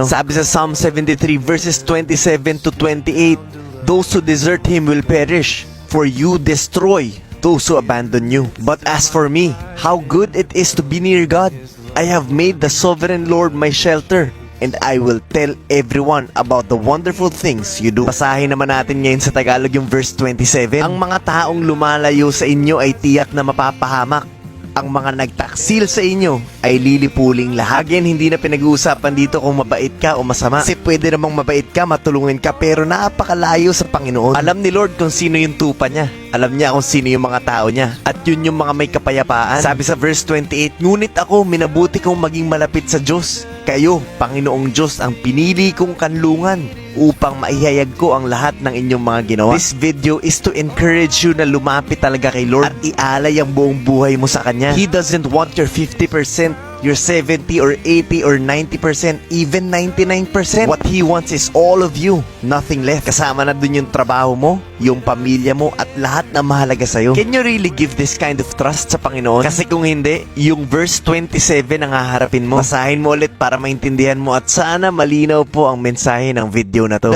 Sabi sa Psalm 73 verses 27 to 28, those who desert Him will perish, for you destroy those who abandon you. But as for me, how good it is to be near God. I have made the sovereign Lord my shelter, and I will tell everyone about the wonderful things you do. Basahin naman natin ngayon sa Tagalog yung verse 27. Ang mga taong lumalayo sa inyo ay tiyak na mapapahamak. Ang mga nagtaksil sa inyo ay lilipuling lahat. Again, hindi na pinag-uusapan dito kung mabait ka o masama. Kasi pwede namang mabait ka, matulungin ka, pero napakalayo sa Panginoon. Alam ni Lord kung sino yung tupa niya. Alam niya kung sino yung mga tao niya. At yun yung mga may kapayapaan. Sabi sa verse 28, ngunit ako, minabuti kong maging malapit sa Diyos. Kayo, Panginoong Diyos, ang pinili kong kanlungan upang maihayag ko ang lahat ng inyong mga ginawa. This video is to encourage you na lumapit talaga kay Lord at ialay ang buong buhay mo sa Kanya. He doesn't want your 50%, your 70 or 80 or 90%, even 99%. What He wants is all of you, nothing left. Kasama na dun yung trabaho mo, yung pamilya mo, at lahat na mahalaga sa'yo. Can you really give this kind of trust sa Panginoon? Kasi kung hindi, yung verse 27 ang haharapin mo. Basahin mo ulit para maintindihan mo at sana malinaw po ang mensahe ng video na to.